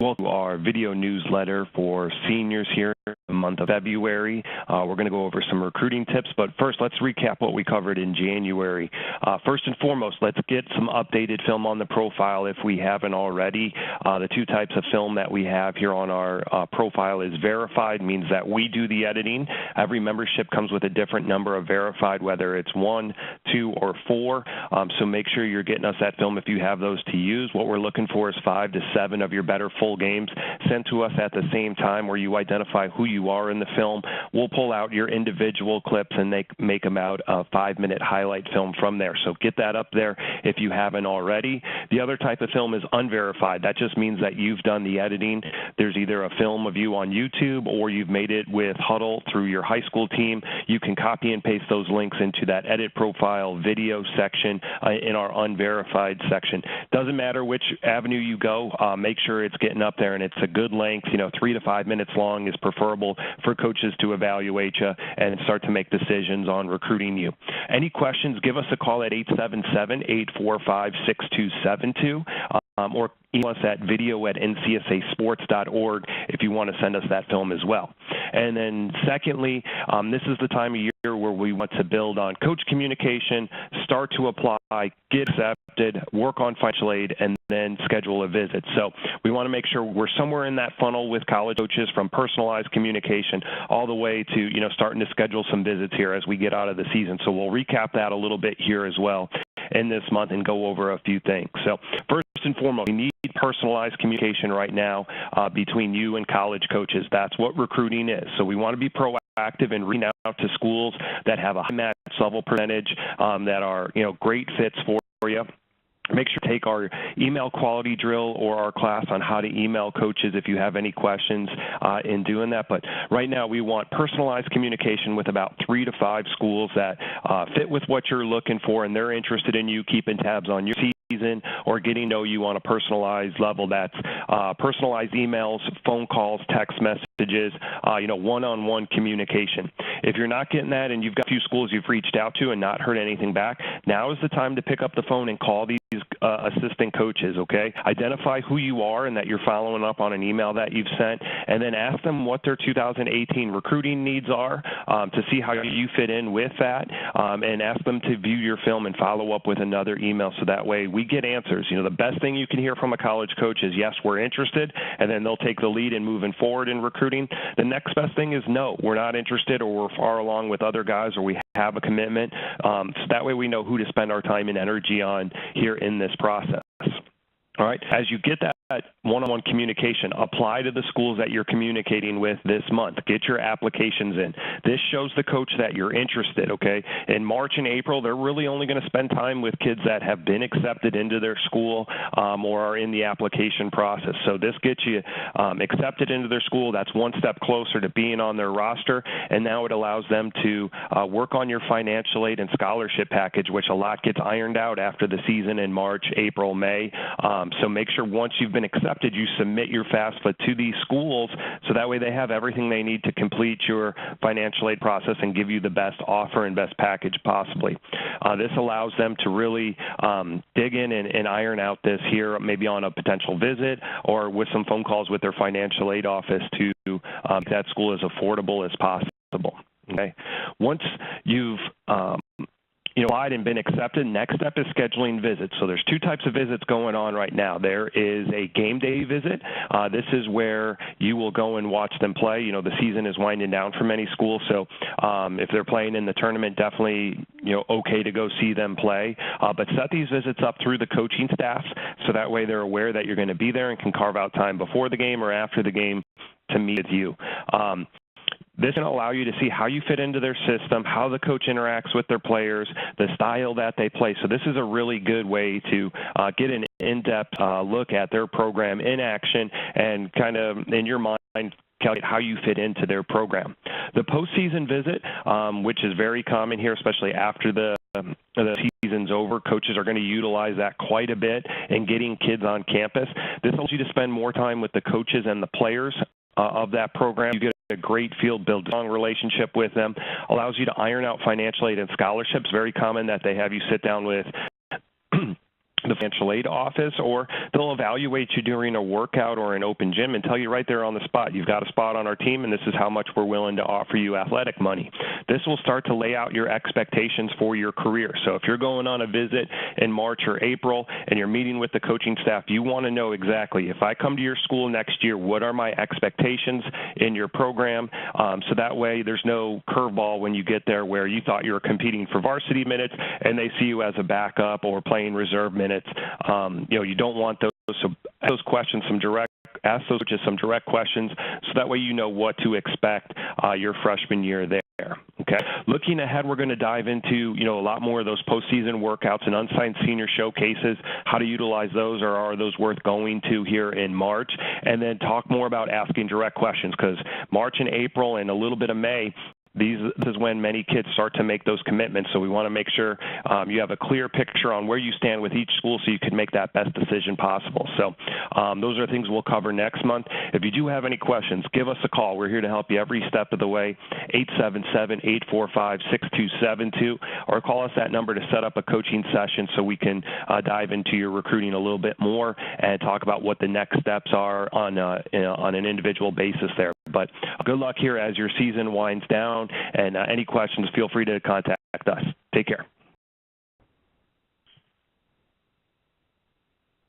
welcome to our video newsletter for seniors here in the month of February. We're going to go over some recruiting tips, but first let's recap what we covered in January. First and foremost, let's get some updated film on the profile if we haven't already. The two types of film that we have here on our profile is verified, means that we do the editing. Every membership comes with a different number of verified, whether it's 1, 2, or 4. So make sure you're getting us that film if you have those to use. What we're looking for is 5 to 7 of your better full games sent to us at the same time where you identify who you are in the film. We'll pull out your individual clips and make them out a 5-minute highlight film from there. So get that up there if you haven't already. The other type of film is unverified. That just means that you've done the editing. There's either a film of you on YouTube or you've made it with Hudl through your high school team. You can copy and paste those links into that edit profile video section in our unverified section. Doesn't matter which avenue you go, make sure it's getting up there and it's a good length. 3 to 5 minutes long is preferable for coaches to evaluate you and start to make decisions on recruiting you. Any questions, give us a call at 877-845-6272 or email us at video@ncsasports.org if you want to send us that film as well. And then secondly, this is the time of year where we want to build on coach communication, start to apply, get accepted, work on financial aid, and then schedule a visit. So we want to make sure we're somewhere in that funnel with college coaches, from personalized communication all the way to, starting to schedule some visits here as we get out of the season. So we'll recap that a little bit here as well in this month and go over a few things. So first and foremost, we need personalized communication right now between you and college coaches. That's what recruiting is. So we want to be proactive and reach out to schools that have a high match level percentage, that are great fits for you. Make sure to take our email quality drill or our class on how to email coaches if you have any questions in doing that. But right now we want personalized communication with about 3 to 5 schools that fit with what you're looking for, and they're interested in you keeping tabs on your season or getting to know you on a personalized level. That's personalized emails, phone calls, text messages, one-on-one communication. If you're not getting that and you've got a few schools you've reached out to and not heard anything back, now is the time to pick up the phone and call these assistant coaches, okay? Identify who you are and that you're following up on an email that you've sent, and then ask them what their 2018 recruiting needs are to see how you fit in with that, and ask them to view your film and follow up with another email so that way we get answers. The best thing you can hear from a college coach is, yes, we're interested, and then they'll take the lead in moving forward in recruiting. The next best thing is, no, we're not interested, or we're far along with other guys, or we have a commitment. So that way we know who to spend our time and energy on here in this process. All right, as you get that one-on-one communication, apply to the schools that you're communicating with this month. Get your applications in. This shows the coach that you're interested, okay? In March and April, they're really only going to spend time with kids that have been accepted into their school or are in the application process. So this gets you accepted into their school. That's one step closer to being on their roster, and now it allows them to work on your financial aid and scholarship package, which a lot gets ironed out after the season in March, April, May. So make sure once you've been accepted, you submit your FAFSA to these schools so that way they have everything they need to complete your financial aid process and give you the best offer and best package possibly. This allows them to really dig in and iron out this here, maybe on a potential visit or with some phone calls with their financial aid office to make that school as affordable as possible. Okay. Once you've applied and been accepted, next step is scheduling visits. So there's 2 types of visits going on right now. There is a game day visit. This is where you will go and watch them play. The season is winding down for many schools, so if they're playing in the tournament, definitely okay to go see them play. But set these visits up through the coaching staffs so that way they're aware that you're going to be there and can carve out time before the game or after the game to meet with you. This can allow you to see how you fit into their system, how the coach interacts with their players, the style that they play. So this is a really good way to get an in-depth look at their program in action and kind of, in your mind, calculate how you fit into their program. The postseason visit, which is very common here, especially after the season's over, coaches are going to utilize that quite a bit in getting kids on campus. This allows you to spend more time with the coaches and the players of that program. You get a great field, build a strong relationship with them, allows you to iron out financial aid and scholarships. Very common that they have you sit down with the financial aid office, or they'll evaluate you during a workout or an open gym and tell you right there on the spot, you've got a spot on our team and this is how much we're willing to offer you athletic money. This will start to lay out your expectations for your career. So if you're going on a visit in March or April and you're meeting with the coaching staff, you want to know exactly, if I come to your school next year, what are my expectations in your program? So that way there's no curveball when you get there where you thought you were competing for varsity minutes and they see you as a backup or playing reserve minutes. You don't want those. So ask those questions, ask those just some direct questions, so that way you know what to expect your freshman year there. Okay. Looking ahead, we're going to dive into a lot more of those postseason workouts and unsigned senior showcases, how to utilize those, or are those worth going to here in March, and then talk more about asking direct questions, because March and April and a little bit of May, this is when many kids start to make those commitments, so we want to make sure you have a clear picture on where you stand with each school so you can make that best decision possible. So those are things we'll cover next month. If you do have any questions, give us a call. We're here to help you every step of the way, 877-845-6272, or call us that number to set up a coaching session so we can dive into your recruiting a little bit more and talk about what the next steps are on an individual basis there. But good luck here as your season winds down, and any questions, feel free to contact us. Take care.